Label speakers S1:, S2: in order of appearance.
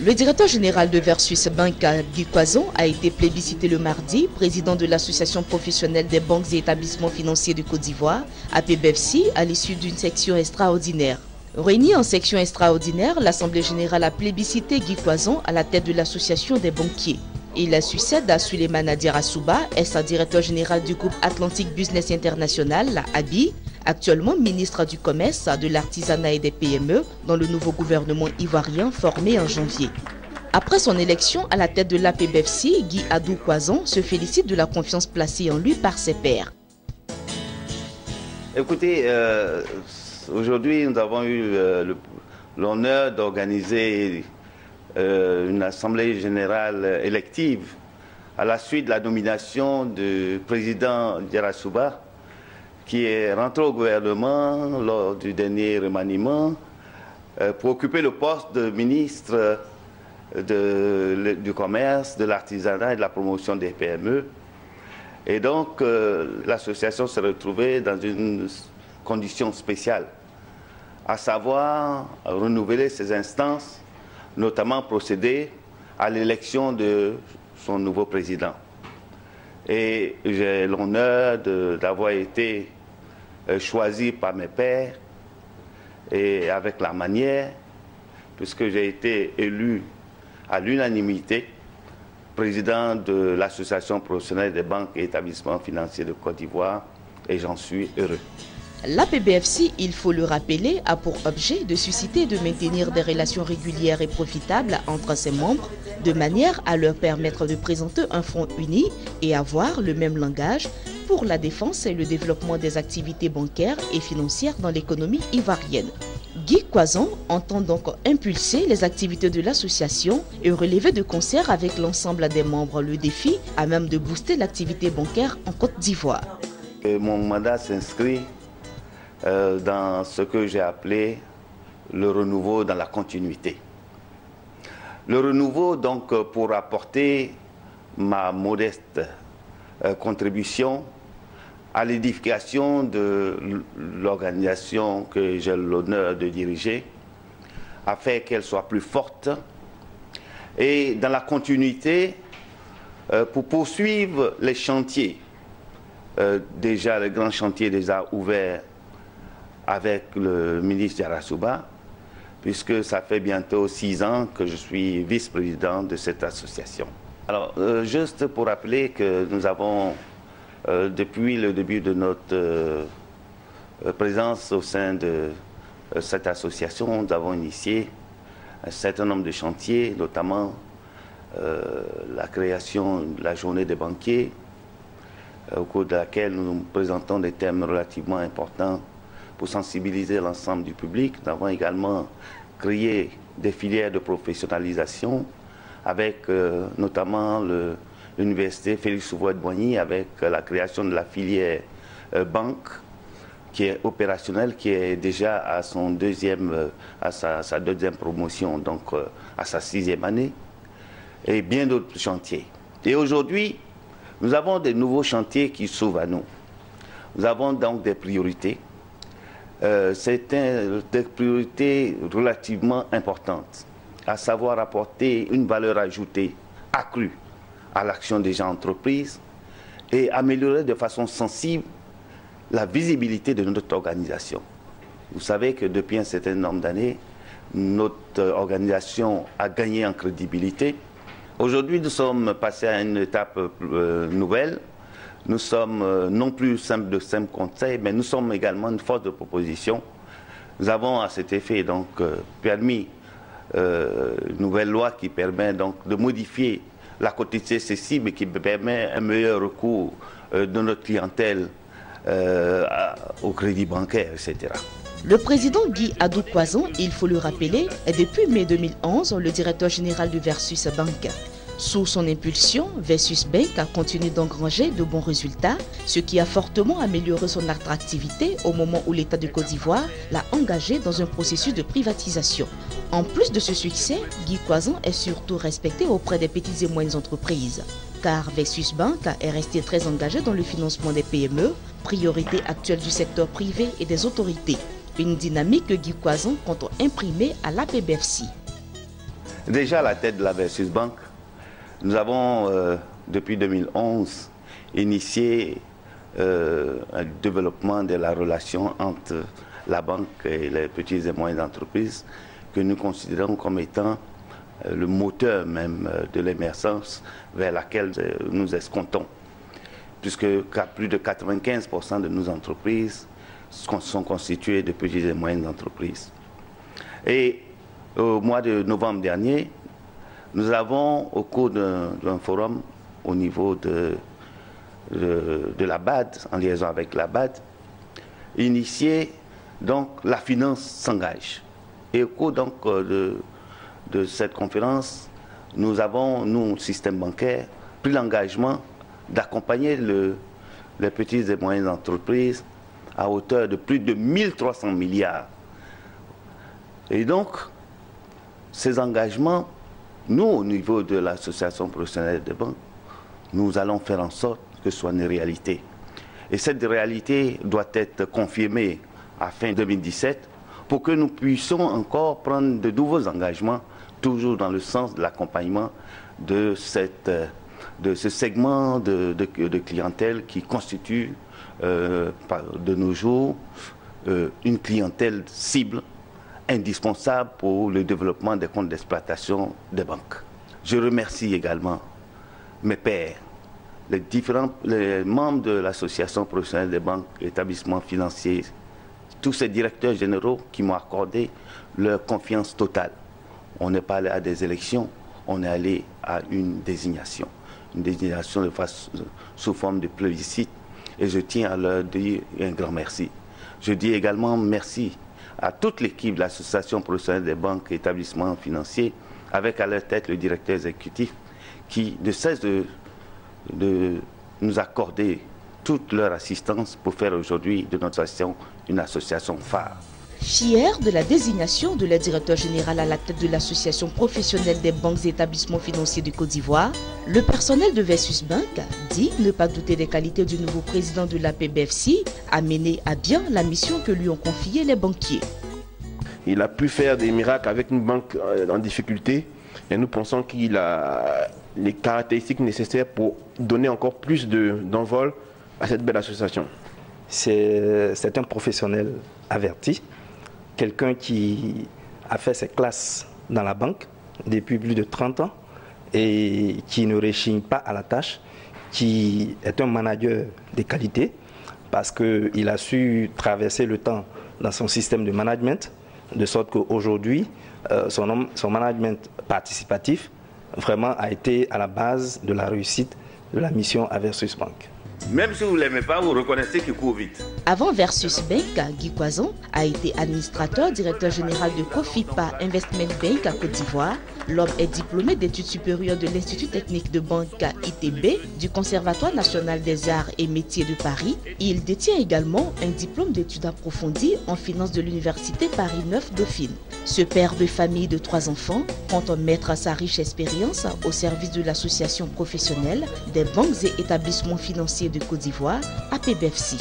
S1: Le directeur général de Versus Bank, Guy Quazon, a été plébiscité le mardi, président de l'Association professionnelle des banques et établissements financiers de Côte d'Ivoire, APBFC, à l'issue d'une section extraordinaire. Réunie en section extraordinaire, l'Assemblée générale a plébiscité Guy Quazon à la tête de l'Association des banquiers. Il succède à Souleymane Diarra-Souba, ex-directeur général du groupe Atlantic Business International, la ABI, actuellement ministre du Commerce, de l'Artisanat et des PME dans le nouveau gouvernement ivoirien formé en janvier. Après son élection à la tête de l'APBFC, Guy Adou Quazon se félicite de la confiance placée en lui par ses pairs.
S2: Écoutez, aujourd'hui nous avons eu l'honneur d'organiser une assemblée générale élective à la suite de la nomination du président Diarra-Souba, qui est rentré au gouvernement lors du dernier remaniement pour occuper le poste de ministre du Commerce, de l'Artisanat et de la promotion des PME. Et donc, l'association s'est retrouvée dans une condition spéciale, à savoir renouveler ses instances, notamment procéder à l'élection de son nouveau président. Et j'ai l'honneur d'avoir été choisi par mes pairs et avec la manière, puisque j'ai été élu à l'unanimité président de l'Association professionnelle des banques et établissements financiers de Côte d'Ivoire, et j'en suis heureux.
S1: L'APBFC, il faut le rappeler, a pour objet de susciter et de maintenir des relations régulières et profitables entre ses membres, de manière à leur permettre de présenter un front uni et avoir le même langage pour la défense et le développement des activités bancaires et financières dans l'économie ivoirienne. Guy Quazon entend donc impulser les activités de l'association et relever de concert avec l'ensemble des membres le défi à même de booster l'activité bancaire en Côte d'Ivoire.
S2: Mon mandat s'inscrit dans ce que j'ai appelé le renouveau dans la continuité. Le renouveau, donc, pour apporter ma modeste contribution à l'édification de l'organisation que j'ai l'honneur de diriger, afin qu'elle soit plus forte, et dans la continuité, pour poursuivre les chantiers, déjà le grand chantier déjà ouvert avec le ministre Diarra-Souba, puisque ça fait bientôt 6 ans que je suis vice-président de cette association. Alors, juste pour rappeler que nous avons, depuis le début de notre présence au sein de cette association, nous avons initié un certain nombre de chantiers, notamment la création de la journée des banquiers, au cours de laquelle nous présentons des thèmes relativement importants pour sensibiliser l'ensemble du public. Nous avons également créé des filières de professionnalisation avec notamment l'université Félix Houphouët-Boigny, avec la création de la filière banque qui est opérationnelle, qui est déjà à sa deuxième promotion, donc à sa 6e année, et bien d'autres chantiers. Et aujourd'hui, nous avons des nouveaux chantiers qui s'ouvrent à nous. Nous avons donc des priorités. C'est des priorités relativement importantes, à savoir apporter une valeur ajoutée accrue à l'action des entreprises et améliorer de façon sensible la visibilité de notre organisation. Vous savez que depuis un certain nombre d'années, notre organisation a gagné en crédibilité. Aujourd'hui, nous sommes passés à une étape nouvelle. Nous sommes non plus de simples conseils, mais nous sommes également une force de proposition. Nous avons à cet effet donc permis une nouvelle loi qui permet donc de modifier la quotité cessible et qui permet un meilleur recours de notre clientèle au crédit bancaire, etc.
S1: Le président Guy Adou Quazon, il faut le rappeler, est depuis mai 2011 le directeur général de Versus Bank. Sous son impulsion, Versus Bank a continué d'engranger de bons résultats, ce qui a fortement amélioré son attractivité au moment où l'État de Côte d'Ivoire l'a engagé dans un processus de privatisation. En plus de ce succès, Guy Quazon est surtout respecté auprès des petites et moyennes entreprises, car Versus Bank est resté très engagé dans le financement des PME, priorité actuelle du secteur privé et des autorités. Une dynamique que Guy Quazon compte imprimer à l'APBFC.
S2: Déjà à la tête de la Versus Bank, nous avons, depuis 2011, initié un développement de la relation entre la banque et les petites et moyennes entreprises que nous considérons comme étant le moteur même de l'émergence vers laquelle nous escomptons. Puisque plus de 95% de nos entreprises sont constituées de petites et moyennes entreprises. Et au mois de novembre dernier, nous avons, au cours d'un forum au niveau de la BAD, en liaison avec la BAD, initié donc la finance s'engage. Et au cours donc de cette conférence, nous avons, nous, système bancaire, pris l'engagement d'accompagner les petites et moyennes entreprises à hauteur de plus de 1300 milliards. Et donc, ces engagements, nous, au niveau de l'association professionnelle des banques, nous allons faire en sorte que ce soit une réalité. Et cette réalité doit être confirmée à fin 2017 pour que nous puissions encore prendre de nouveaux engagements, toujours dans le sens de l'accompagnement de ce segment de clientèle qui constitue de nos jours une clientèle cible indispensable pour le développement des comptes d'exploitation des banques. Je remercie également mes pairs, les membres de l'association professionnelle des banques et établissements financiers, tous ces directeurs généraux qui m'ont accordé leur confiance totale. On n'est pas allé à des élections, on est allé à une désignation sous forme de plébiscite. Et je tiens à leur dire un grand merci. Je dis également merci à toute l'équipe de l'association professionnelle des banques et établissements financiers, avec à leur tête le directeur exécutif, qui ne cesse de nous accorder toute leur assistance pour faire aujourd'hui de notre association une association phare.
S1: Fier de la désignation de leur directeur général à la tête de l'association professionnelle des banques et établissements financiers de Côte d'Ivoire, le personnel de Versus Bank dit ne pas douter des qualités du nouveau président de la PBFC à mener à bien la mission que lui ont confiée les banquiers.
S3: Il a pu faire des miracles avec une banque en difficulté et nous pensons qu'il a les caractéristiques nécessaires pour donner encore plus d'envol à cette belle association.
S4: C'est un professionnel averti, quelqu'un qui a fait ses classes dans la banque depuis plus de 30 ans et qui ne réchigne pas à la tâche, qui est un manager de qualité parce qu'il a su traverser le temps dans son système de management, de sorte qu'aujourd'hui, son management participatif vraiment a été à la base de la réussite de la mission à Versus Bank.
S2: Même si vous ne l'aimez pas, vous reconnaissez qu'il court vite.
S1: Avant Versus Bank, Guy Quazon a été administrateur, directeur général de Cofipa Investment Bank à Côte d'Ivoire. L'homme est diplômé d'études supérieures de l'Institut technique de banque ITB, du Conservatoire national des arts et métiers de Paris. Il détient également un diplôme d'études approfondies en finance de l'Université Paris 9 Dauphine. Ce père de famille de 3 enfants compte mettre sa riche expérience au service de l'association professionnelle des banques et établissements financiers de Côte d'Ivoire, APBFC.